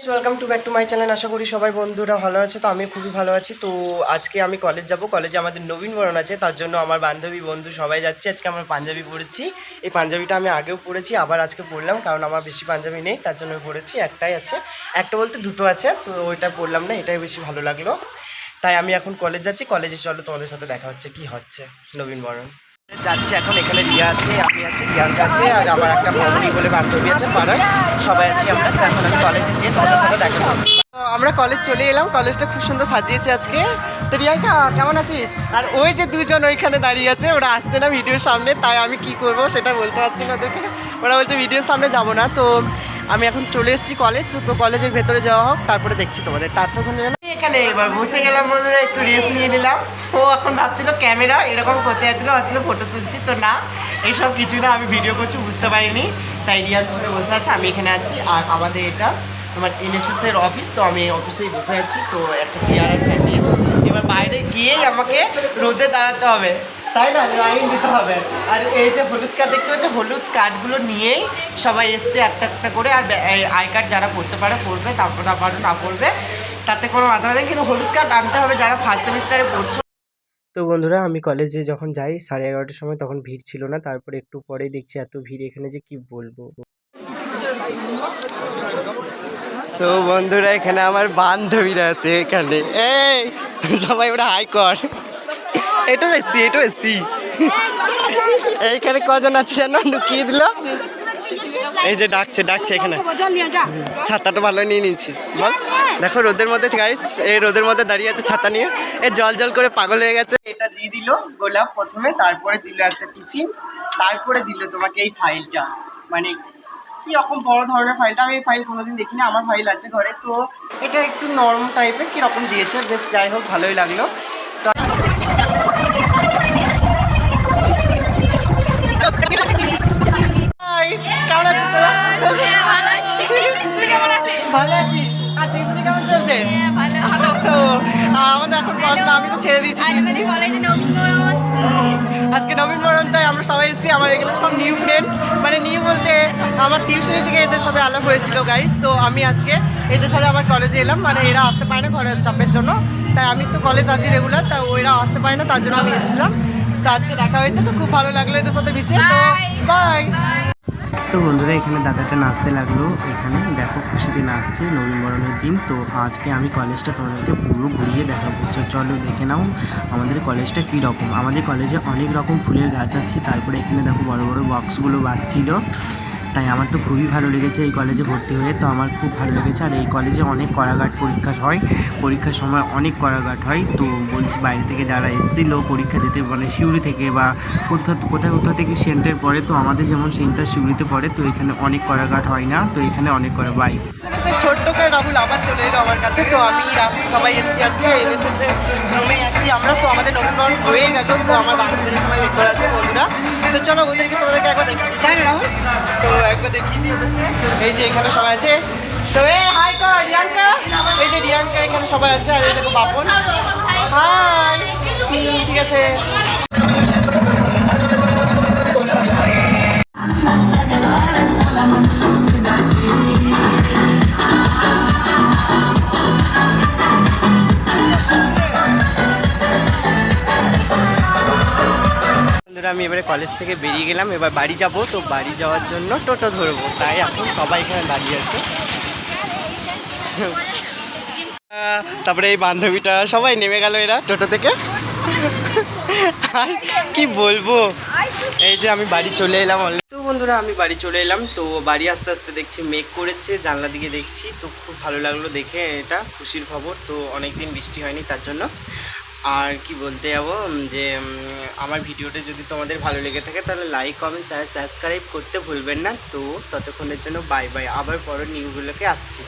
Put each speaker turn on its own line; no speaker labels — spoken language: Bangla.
Welcome to back to my channel. আশা করি সবাই বন্ধুরা ভালো আছে। তো আমি খুবই ভালো আছি। তো আজকে আমি কলেজ যাব, কলেজে আমাদের নবীনবরণ আছে, তার জন্য আমার বান্ধবী বন্ধু সবাই যাচ্ছে। আজকে আমরা পাঞ্জাবি পরেছি। এই পাঞ্জাবিটা আমি আগেও পরেছি, আবার আজকে পরলাম, কারণ আমার বেশি পাঞ্জাবি নেই, তার জন্য পরেছি। একটাই আছে, একটা বলতে দুটো আছে, তো ওইটা পরলাম না, এটাই বেশি ভালো লাগলো। তাই আমি এখন কলেজ যাচ্ছি। কলেজে চলো তোমাদের সাথে দেখা হচ্ছে কি হচ্ছে নবীনবরণ যাচ্ছে এখন। এখানে রিয়া আছে, আমি আছি, রিয়াঙ্কা আছে, আর আমার একটা বন্ধু বলে বান্ধবী আছে পাড়ার, সবাই আছি আমরা। এখন আমি কলেজে গিয়ে তোমাদের সাথে দেখা হচ্ছে। আমরা কলেজ চলে এলাম, কলেজটা খুব সুন্দর সাজিয়েছে আজকে। তো রিয়াঙ্কা কেমন আছিস? আর ওই যে দুজন ওইখানে দাঁড়িয়ে আছে, ওরা আসছে না ভিডিওর সামনে, তাই আমি কি করব সেটা বলতে পারছি না ওদেরকে। ওরা বলছে ভিডিওর সামনে যাবো না। তো আমি এখন চলে এসেছি কলেজ, তো কলেজের ভেতরে যাওয়া হোক, তারপরে দেখছি তোমাদের। ততক্ষণে এখানে এবার বসে গেলাম, বন্ধুরা একটু রেস্ট নিয়ে নিলাম। ও এখন ভাবছিল ক্যামেরা এরকম করতে যাচ্ছিলো, ভাবছিল ফটো তুলছি, তো না, এইসব কিছু না, আমি ভিডিও করছি বুঝতে পারিনি। তাই রিয়া ধরে বসে আছে, আমি এখানে আছি। আর আমাদের এটা তোমার এনএসএসের অফিস, তো আমি অফিসেই বসে আছি। তো একটা চেয়ার আর ফ্যান নিয়ে এবার বাইরে গিয়েই আমাকে রোদে দাঁড়াতে হবে, তাই না, লাইন দিতে হবে। আর এই যে হলুদ কার্ড দেখতে হচ্ছে, হলুদ কার্ডগুলো নিয়েই সবাই এসছে একটা একটা করে। আর আই কার্ড যারা পড়তে পারে পড়বে, তারপর না পারো না পড়বে, তাতে কোনো মাথা নেই, কিন্তু হলুদ কার্ড আনতে হবে যারা ফার্স্ট সেমিস্টারে পড়ছো। তো বন্ধুরা আমি কলেজে যখন যাই 11:30টার সময়, তখন ভিড় ছিল না, তারপরে একটু পরেই দেখছি এত ভিড় এখানে যে কি বলবো। তো বন্ধুরা এখানে আমার বান্ধবীরা আছে এখানে, এই সবাই ওরা হাই কর, এটা এসছি এইখানে কজন আছে জানো, লুকিয়ে দিল। এই যে ডাকছে এখানে, ছাতাটা ভালো নিয়ে নিচ্ছিস বল। দেখো রোদের মধ্যে গাইস, এই রোদের মধ্যে দাঁড়িয়ে আছে ছাতা নিয়ে, এই জল করে পাগল হয়ে গেছে। এটা দিয়ে দিল গোলাপ প্রথমে, তারপরে দিল একটা টিফিন, তারপরে দিল তোমাকে এই ফাইলটা। মানে কি রকম বড় ধরনের ফাইলটা, আমি এই ফাইল কোনোদিন দেখিনি, আমার ফাইল আছে ঘরে। তো এটা একটু নরম টাইপের কীরকম দিয়েছে, বেশ যাই হোক ভালোই লাগলো। তো কেমন আছিস তোরা? ভালো আছি। আর টিউশনি কেমন চলছে? আমাদের এখন পড়াশোনা আমি তো ছেড়ে দিয়েছি। আজকে নবীনবরণ, তাই আমরা সবাই এসেছি। আমার এগুলো সব নিউ ফ্রেন্ড, মানে নিউ বলতে আমার টিউশনি থেকে এদের সাথে আলাপ হয়েছিল গাইস। তো আমি আজকে এদের সাথে আবার কলেজে এলাম, মানে এরা আসতে পারে না ঘরের চাপের জন্য, তাই আমি তো কলেজ আছি রেগুলার, তা ওরা আসতে পারে না, তার জন্য আমি এসেছিলাম। তো আজকে দেখা হয়েছে, তো খুব ভালো লাগলো এদের সাথে মিশে। তো বাই। তো বন্ধুরা এখানে দাদাটা নাচতে লাগলো, এখানে দেখো খুশিতে নাচছে নবীনবরণের দিন। তো আজকে আমি কলেজটা তোমাদেরকে পুরো ঘুরিয়ে দেখাবো, চলো দেখে নাও আমাদের কলেজটা কীরকম। আমাদের কলেজে অনেক রকম ফুলের গাছ আছে, তারপরে এখানে দেখো বড় বড় বক্সগুলো বাজছিল, তাই আমার তো খুবই ভালো লেগেছে এই কলেজে ভর্তি হয়ে। তো আমার খুব ভালো লেগেছে। আর এই কলেজে অনেক কড়াঘাট পরীক্ষা হয়, পরীক্ষার সময় অনেক কড়াঘাট হয়। তো বলছি বাইরে থেকে যারা এসেছিলো পরীক্ষা দিতে, মানে সিউড়ি থেকে বা কোথাও থেকে সেন্টার পড়ে, তো আমাদের যেমন সেন্টার সিউড়িতে পড়ে, তো এখানে অনেক কড়াঘাট হয় না, তো এখানে অনেক কড়া বাই। ছোট্ট করে রাহুল আবার চলে এলো আমার কাছে। তো আমি রাহুল সবাই এসেছি আজকে এনএসএস এর রুমে আছি আমরা। তো আমাদের নবীনবরণ হয়ে গেল, তো আমার বান্ধবীরা সবাই ভেতরে আছে বন্ধুরা। তো চলো তোমাদেরকে একবার দেখি, তাই না রাহুল? তো একবার দেখি, এই যে এখানে সবাই আছে। তো হাই কর রিয়াঙ্কা, এই যে রিয়াঙ্কা এখানে সবাই আছে। আর এই দেখো বাপন, হাই, ঠিক আছে। আমি এবারে কলেজ থেকে বেরিয়ে গেলাম, এবার বাড়ি যাব। তো বাড়ি যাওয়ার জন্য টোটো ধরবো, তাই এখন সবাই এখানে দাঁড়িয়ে আছে। তারপরে এই বান্ধবীটা সবাই নেমে গেল এরা টোটো থেকে। আর কি বলবো, এই যে আমি বাড়ি চলে এলাম। তো বন্ধুরা আমি বাড়ি চলে এলাম। তো বাড়ি আস্তে আস্তে দেখছি মেঘ করেছে, জানলা দিকে দেখছি, তো খুব ভালো লাগলো দেখে, এটা খুশির খবর। তো অনেক দিন বৃষ্টি হয়নি তার জন্য। আর কি বলতে যাবো, যে আমার ভিডিওটা যদি তোমাদের ভালো লেগে থাকে তাহলে লাইক কমেন্ট শেয়ার সাবস্ক্রাইব করতে ভুলবেন না। তো ততক্ষণের জন্য বাই বাই, আবার বড় নিউগুলোকে আসছি।